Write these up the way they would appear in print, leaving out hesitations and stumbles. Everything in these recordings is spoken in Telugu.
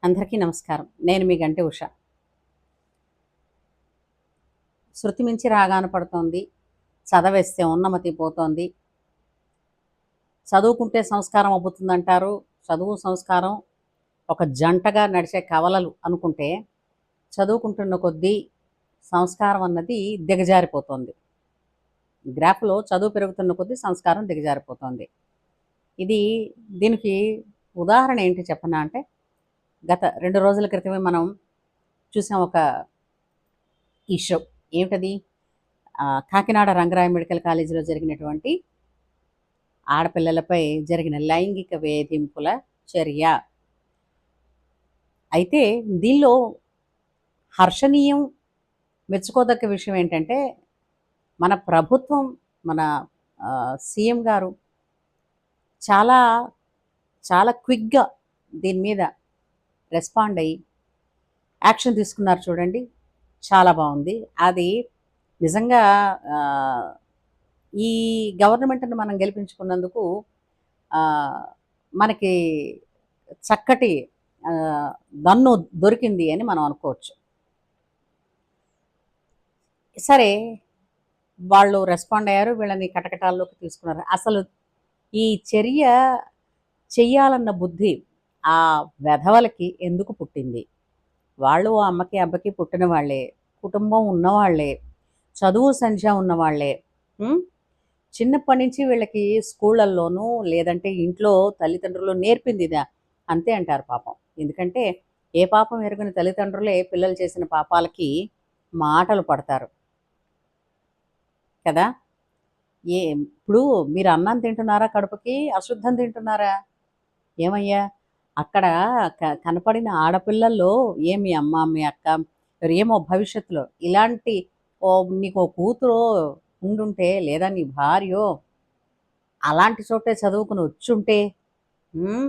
అందరికీ నమస్కారం. నేను మీ గంటె ఉష. శృతి మించి రాగాన పడుతోంది. చదవేస్తే ఉన్నమతి పోతోంది. చదువుకుంటే సంస్కారం అబ్బుతుందంటారు. చదువు, సంస్కారం ఒక జంటగా నడిచే కవలలు అనుకుంటే, చదువుకుంటున్న కొద్దీ సంస్కారం అన్నది దిగజారిపోతోంది. గ్రాఫ్‌లో చదువు పెరుగుతున్న కొద్దీ సంస్కారం దిగజారిపోతోంది. ఇది దీనికి ఉదాహరణ ఏంటి చెప్పనా అంటే, గత 2 రోజుల క్రితమే మనం చూసాం ఒక ఇష్యూ. ఏమిటది? కాకినాడ రంగరాయ మెడికల్ కాలేజీలో జరిగినటువంటి ఆడపిల్లలపై జరిగిన లైంగిక వేధింపుల చర్య. అయితే దీనిలో హర్షణీయం, మెచ్చుకోదగ్గ విషయం ఏంటంటే, మన ప్రభుత్వం, మన సీఎం గారు చాలా, చాలా క్విక్‌గా దీని మీద రెస్పాండ్ అయ్యి యాక్షన్ తీసుకున్నారు చూడండి. చాలా బావుంది. అది నిజంగా ఈ గవర్నమెంట్‌ని మనం గెలిపించుకున్నందుకు ఆహ్, మనకి చక్కటి దన్ను దొరికింది అని మనం అనుకోవచ్చు. సరే, వాళ్ళు రెస్పాండ్ అయ్యారు. వీళ్ళని కటకటాల్లోకి తీసుకున్నారు. అసలు ఈ చర్య చెయ్యాలన్న బుద్ధి ఆ వెధవలకి ఎందుకు పుట్టింది? వాళ్ళు ఆ అమ్మకి, అబ్బకి పుట్టిన వాళ్ళే. కుటుంబం ఉన్నవాళ్ళే. చదువు సంధ్య ఉన్నవాళ్ళే. హ్మ్. చిన్నప్పటి నుంచి వీళ్ళకి స్కూళ్ళల్లోనూ, లేదంటే ఇంట్లో తల్లిదండ్రులు నేర్పింది ఇదా. అంతే అంటారు పాపం. ఎందుకంటే, ఏ పాపం ఎరుగని తల్లిదండ్రులే పిల్లలు చేసిన పాపాలకి మాటలు పడతారు. కదా! ఇప్పుడు మీరు అన్నం తింటున్నారా కడుపుకి? అశుద్ధం తింటున్నారా? ఏమయ్యా? అక్కడ కనపడిన ఆడపిల్లల్లో మీ అమ్మ, మీ అక్క, ఏమో భవిష్యత్తులో ఇలాంటి నీకో కూతురో ఉండుంటే, లేదా నీ భార్యో అలాంటి చోటే చదువుకుని వచ్చుంటే హ్మ్.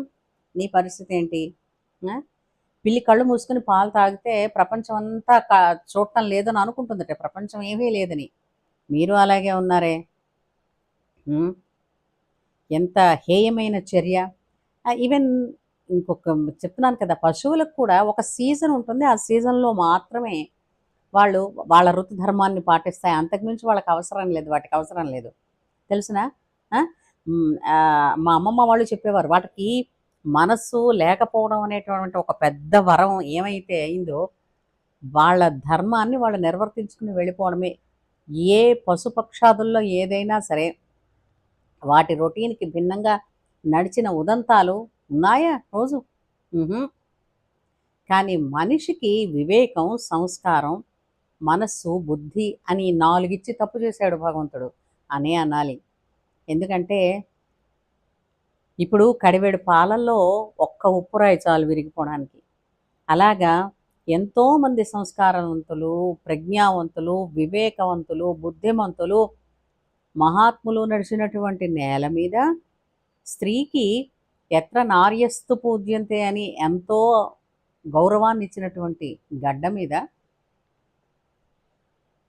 నీ పరిస్థితి ఏంటి? ఆ! పిల్లి కళ్ళు మూసుకొని పాలు తాగితే ప్రపంచం అంతా చూడటం లేదని అనుకుంటుందట. ప్రపంచం ఏమీ లేదని. మీరు అలాగే ఉన్నారే. హ్మ్. ఎంత హేయమైన చర్య. ఈవెన్ ఇంకొక చెప్తున్నాను కదా! పశువులకు కూడా ఒక సీజన్ ఉంటుంది. ఆ సీజన్‌లో మాత్రమే వాళ్ళు వాళ్ళ ఋతు ధర్మాన్ని పాటిస్తాయి. అంతకుమించి వాళ్ళకి అవసరం లేదు. వాటికి అవసరం లేదు. తెలుసునా? ఆ! మా అమ్మమ్మ వాళ్ళు చెప్పేవారు. వాటికి మనస్సు లేకపోవడం అనేటువంటి ఒక పెద్ద వరం ఏమైతే అయిందో, వాళ్ళ ధర్మాన్ని వాళ్ళు నిర్వర్తించుకుని వెళ్ళిపోవడమే. ఏ పశుపక్షాదుల్లో ఏదైనా సరే, వాటి రొటీన్‌కి భిన్నంగా నడిచిన ఉదంతాలు ఉన్నాయా రోజు? హుహు. కానీ మనిషికి వివేకం, సంస్కారం, మనస్సు, బుద్ధి అని 4 ఇచ్చి తప్పు చేశాడు భగవంతుడు అనే అనాలి. ఎందుకంటే ఇప్పుడు కడివెడు పాలల్లో ఒక్క ఉప్పురాయి చాలు విరిగిపోవడానికి. అలాగా ఎంతోమంది సంస్కారవంతులు, ప్రజ్ఞావంతులు, వివేకవంతులు, బుద్ధిమంతులు, మహాత్ములు నడిచినటువంటి నేల మీద స్త్రీకి ఎత్ర నార్యస్తు పూజ్యంతే అని ఎంతో గౌరవాన్నిచ్చినటువంటి గడ్డ మీద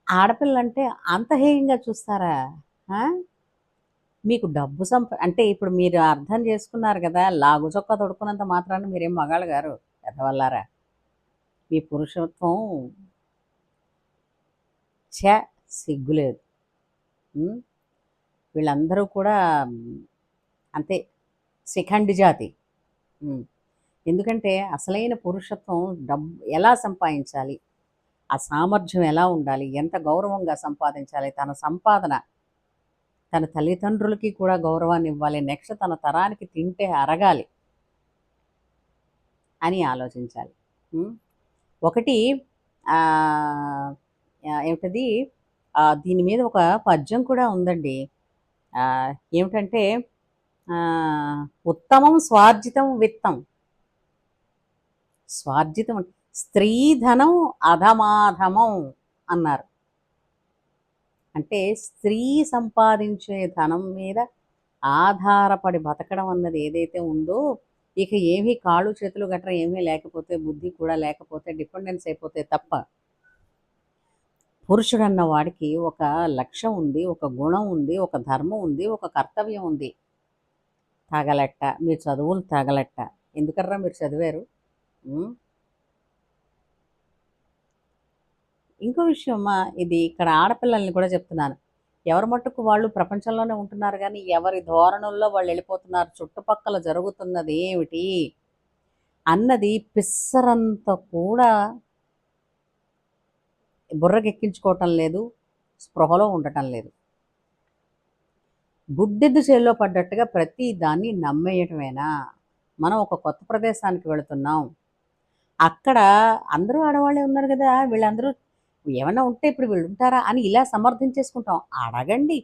ఆడపిల్లంటే అంత హేయంగా చూస్తారా? ఆ! మీకు డబ్బు అంటే ఇప్పుడు మీరు అర్థం చేసుకున్నారు గదా! లాగు చొక్కా తొడుక్కున్నంత మాత్రాన మీరేం మగాళ్ళు గారు ఎదవల్లారా. మీ పురుషత్వం ఛ! సిగ్గులేదు. హ్మ్. వీళ్ళందరూ కూడా అంతే శిఖండి జాతి. హ్మ్. ఎందుకంటే అసలైన పురుషత్వం ఎలా సంపాదించాలి? ఆ సామర్థ్యం ఎలా ఉండాలి? ఎంత గౌరవంగా సంపాదించాలి? తన సంపాదన తన తల్లిదండ్రులకి కూడా గౌరవాన్నివ్వాలి. నెక్స్ట్ తన తరానికి తింటే అరగాలి అని ఆలోచించాలి. హ్మ్. ఒకటి ఆహ్, ఏమిటది దీని మీద ఒక పద్యం కూడా ఉందండి. ఏమిటంటే ఆహ్, ఉత్తమం స్వార్జితం విత్తం. స్వార్జితం స్త్రీధనం అధమాధమం అన్నారు. అంటే స్త్రీ సంపాదించే ధనం మీద ఆధారపడి బతకడం అన్నది ఏదైతే ఉందో, ఇక ఏమీ కాళ్ళు, చేతులు గట్రా ఏమీ లేకపోతే, బుద్ధి కూడా లేకపోతే డిపెండెన్స్ అయిపోతే తప్ప, పురుషుడన్న వాడికి ఒక లక్ష్యం ఉంది, ఒక గుణం ఉంది, ఒక ధర్మం ఉంది, ఒక కర్తవ్యం ఉంది. తగలెట్ట. మీ చదువులు తగలెట్ట. ఎందుకర్రా మీరు చదివారు? హ్మ్. ఇంకో విషయం ఇది ఇక్కడ ఆడపిల్లల్ని కూడా చెప్తున్నాను. ఎవరి మట్టుకు వాళ్ళు ప్రపంచంలోనే ఉంటున్నారు గానీ, ఎవరి ధోరణుల్లో వాళ్ళెళ్ళిపోతున్నారు. చుట్టుపక్కల జరుగుతున్నది ఏమిటి అన్నది పిస్సరంత కూడా బుర్రకెక్కించుకోవటం లేదు. స్పృహలో ఉండటం లేదు. గుడ్డెద్దు చేల్లో పడ్డట్టుగా ప్రతి దాన్ని నమ్మేయటమేనా? మనం ఒక కొత్త ప్రదేశానికి వెళుతున్నాం. అక్కడ అందరూ ఆడవాళ్ళే ఉన్నారు గదా! వీళ్ళందరూ ఏమన్నా ఉంటే ఇప్పుడు వీళ్ళుంటారా అని ఇలా సమర్థించేసుకుంటాం. అడగండి.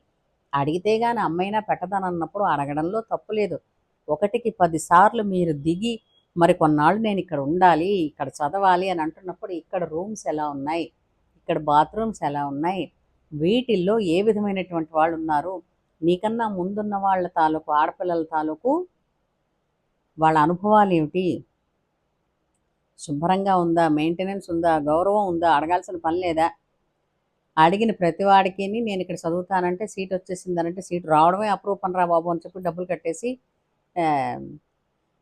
అడిగితే గాని అమ్మైనా పెట్టదనన్నప్పుడు అడగడంలో తప్పు లేదు. ఒకటికి 10 సార్లు మీరు దిగి మరి కొన్నాళ్ళు నేనిక్కడ ఉండాలి, ఇక్కడ చదవాలి అని అంటున్నప్పుడు ఇక్కడ రూమ్స్ ఎలా ఉన్నాయి? ఇక్కడ బాత్రూమ్స్ ఎలా ఉన్నాయి? వీటిల్లో ఏ విధమైనటువంటి వాళ్ళున్నారు? నీకన్నా ముందున్న వాళ్ళ తాలూకు ఆడపిల్లల తాలూకు వాళ్ళ అనుభవాలేమిటి? శుభ్రంగా ఉందా? మెయింటెనెన్స్ ఉందా? గౌరవం ఉందా? అడగాల్సిన పని లేదా? అడిగిన ప్రతి వాడికిని నేనిక్కడ చదువుతానంటే సీటొచ్చేసిందనంటే సీట్ రావడమే అపురూపం రా బాబు అని చెప్పి డబ్బులు కట్టేసి ఆహ్,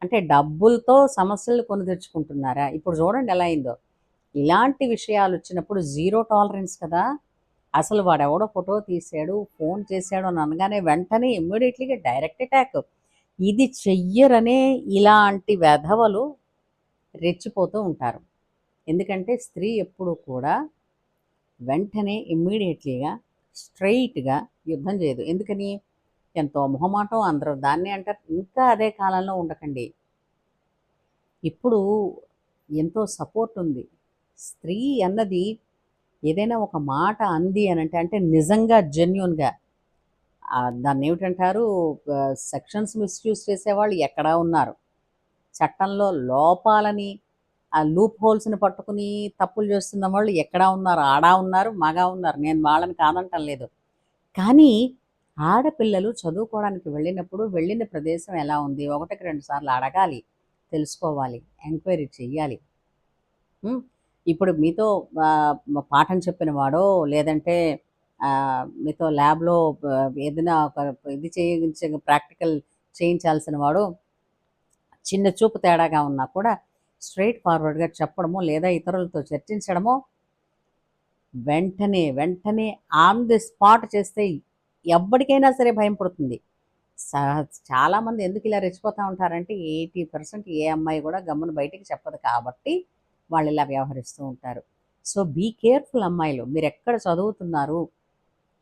అంటే డబ్బులతో సమస్యలు కొని తెచ్చుకుంటున్నారా? ఇప్పుడు చూడండి ఎలా అయిందో. ఇలాంటి విషయాలొచ్చినప్పుడు జీరో టాలరెన్స్ కదా! అసలు వాడెవడో ఫోటో తీశాడు, ఫోను చేశాడు అని అనగానే వెంటనే ఇమ్మీడియేట్‌లీగా డైరెక్ట్ అటాక్. ఇది చెయ్యరనే ఇలాంటి వెధవలు రెచ్చిపోతూ ఉంటారు. ఎందుకంటే స్త్రీ ఎప్పుడూ కూడా వెంటనే ఇమ్మీడియేట్‌లీగా స్ట్రెయిట్‌గా యుద్ధం చేయదు. ఎందుకని? ఎంతో మొహమాటం అందరూ దాన్నే అంటారు. ఇంకా అదే కాలంలో ఉండకండి. ఇప్పుడు ఎంతో సపోర్ట్ ఉంది. స్త్రీ అన్నది ఏదైనా ఒక మాట అంది అనంటే అంటే నిజంగా జెన్యూన్‌గా దాన్నేమిటంటారు సెక్షన్స్ మిస్‌యూజ్ చేసేవాళ్ళు ఎక్కడా ఉన్నారు. చట్టంలో లోపాలని ఆ లూప్ హోల్స్‌ని పట్టుకుని తప్పులు చేస్తున్న వాళ్ళు ఎక్కడా ఉన్నారు. ఆడా ఉన్నారు, మగా ఉన్నారు. నేను వాళ్ళని కాదంటం లేదు. కానీ ఆడపిల్లలు చదువుకోవడానికి వెళ్ళినప్పుడు వెళ్ళిన ప్రదేశం ఎలా ఉంది? ఒకటికి 2 సార్లు అడగాలి. తెలుసుకోవాలి. ఎంక్వైరీ చెయ్యాలి. హ్మ్. ఇప్పుడు మీతో పాఠం చెప్పిన వాడో లేదంటే మీతో ల్యాబ్‌లో ఏదైనా ఒక ఇది చేయించ ప్రాక్టికల్ చేయించాల్సిన వాడో చిన్న చూపు తేడాగా ఉన్నా కూడా స్ట్రెయిట్ ఫార్వర్డ్‌గా చెప్పడమో, లేదా ఇతరులతో చర్చించడమో, వెంటనే ఆన్ ది స్పాట్ చేస్తే ఎవ్వడికైనా సరే భయం పుడుతుంది. సా చాలామంది ఎందుకు ఇలా రెచ్చిపోతా ఉంటారంటే 80% ఏ అమ్మాయి కూడా గమ్మున బయటికి చెప్పదు కాబట్టి వాళ్ళు ఇలా వ్యవహరిస్తూ ఉంటారు. సో, బీ కేర్‌ఫుల్ అమ్మాయిలు. మీరెక్కడ చదువుతున్నారు?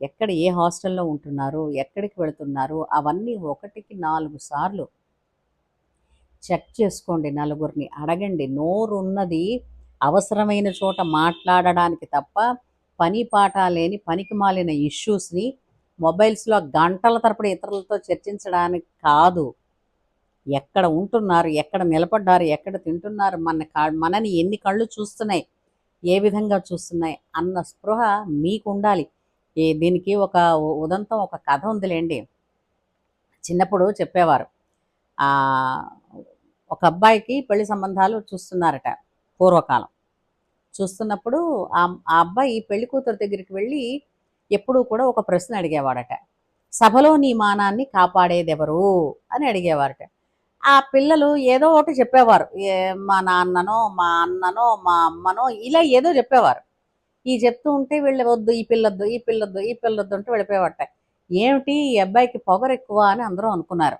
ఎక్కడ ఏ హాస్టల్‌లో ఉంటున్నారు? ఎక్కడికి వెళుతున్నారు? అవన్నీ ఒకటికి 4 సార్లు చెక్ చేసుకోండి. నలుగురిని అడగండి. నోరున్నది అవసరమైన చోట మాట్లాడడానికి తప్ప, పని పాట లేని పనికిమాలిన ఇష్యూస్‌ని మొబైల్స్‌లో గంటల తరబడి ఇతరులతో చర్చించడానికి కాదు. ఎక్కడ ఉంటున్నారు? ఎక్కడ నిలబడ్డారు? ఎక్కడ తింటున్నారు? మనని ఎన్ని కళ్ళు చూస్తున్నాయి? ఏ విధంగా చూస్తున్నాయి? అన్న స్పృహ మీకుండాలి. దీనికి ఒక ఉదంతం ఒక కథ ఉందిలెండి. చిన్నప్పుడు చెప్పేవారు. ఆహ్, ఒక అబ్బాయికి పెళ్లి సంబంధాలు చూస్తున్నారట పూర్వకాలం. చూస్తున్నప్పుడు ఆ అబ్బాయి పెళ్లి కూతురు దగ్గరికి వెళ్ళి ఎప్పుడూ కూడా ఒక ప్రశ్న అడిగేవాడట. "సభలో నీ మానాన్ని కాపాడేదెవరు?" అని అడిగేవారట. ఆ పిల్లలు ఏదో ఒకటి చెప్పేవారు. మా నాన్ననో, మా అన్ననో, మా అమ్మనో ఇలా ఏదో చెప్పేవారు. ఈ చెప్తూ ఉంటే వీళ్ళు వద్దు, ఈ పిల్లొద్దు, ఈ పిల్లొద్దు, ఈ పిల్లొద్దు అంటూ వెళ్ళిపోయేవారట. ఏమిటి ఈ అబ్బాయికి పొగరెక్కువ అని అందరూ అనుకున్నారు.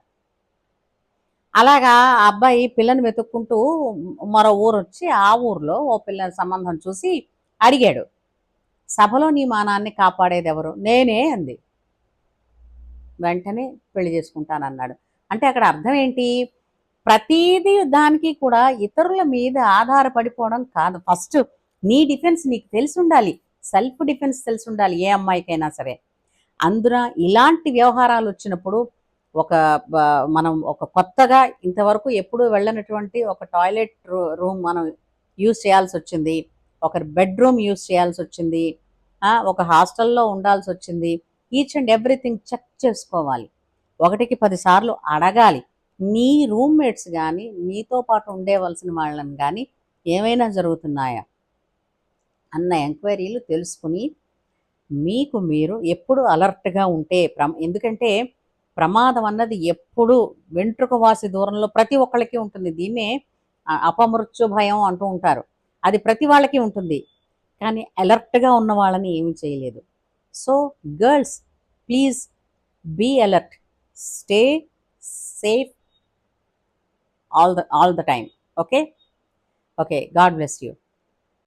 అలాగా ఆ అబ్బాయి పిల్లని వెతుక్కుంటూ మరో ఊరొచ్చి, ఆ ఊర్లో ఓ పిల్ల సంబంధం చూసి అడిగాడు. "సభలో నీ మానాన్ని కాపాడేదెవరు?" "నేనే" అంది. వెంటనే పెళ్లి చేసుకుంటానన్నాడు. అంటే అక్కడ అర్థం ఏంటి? ప్రతీదీ దానికి కూడా ఇతరుల మీద ఆధారపడిపోవడం కాదు. ఫస్ట్ నీ డిఫెన్స్ నీకు తెలిసుండాలి. సెల్ఫ్ డిఫెన్స్ తెలిసుండాలి ఏ అమ్మాయికైనా సరే. అందున ఇలాంటి వ్యవహారాలొచ్చినప్పుడు ఒక బ మనం ఒక కొత్తగా ఇంతవరకు ఎప్పుడూ వెళ్ళనటువంటి ఒక టాయిలెట్ రూమ్ మనం యూజ్ చేయాల్సొచ్చింది. ఒక బెడ్‌రూమ్ యూజ్ చేయాల్సొచ్చింది. ఒక హాస్టల్‌లో ఉండాల్సొచ్చింది. ఈచ్ అండ్ ఎవ్రీథింగ్ చెక్ చేసుకోవాలి. ఒకటికి 10 సార్లు అడగాలి. నీ రూమ్‌మేట్స్ గాని, నీతో పాటు ఉండేవలసిన వాళ్ళని గాని ఏమైనా జరుగుతున్నాయా? అన్న ఎంక్వైరీలు తెలుసుకొని మీకు మీరు ఎప్పుడు అలర్ట్‌గా ఉంటే ఎందుకంటే ప్రమాదం అన్నది ఎప్పుడూ వెంట్రుక వాసి దూరంలో ప్రతి ఒక్కళ్ళకి ఉంటుంది. దీన్నే అపమృత్యు భయం అంటూ ఉంటారు. అది ప్రతి వాళ్ళకి ఉంటుంది. కానీ అలర్ట్‌గా ఉన్న వాళ్ళని ఏమి చేయలేదు. So girls, please be alert. Stay safe all the time. Okay. Okay, God bless you.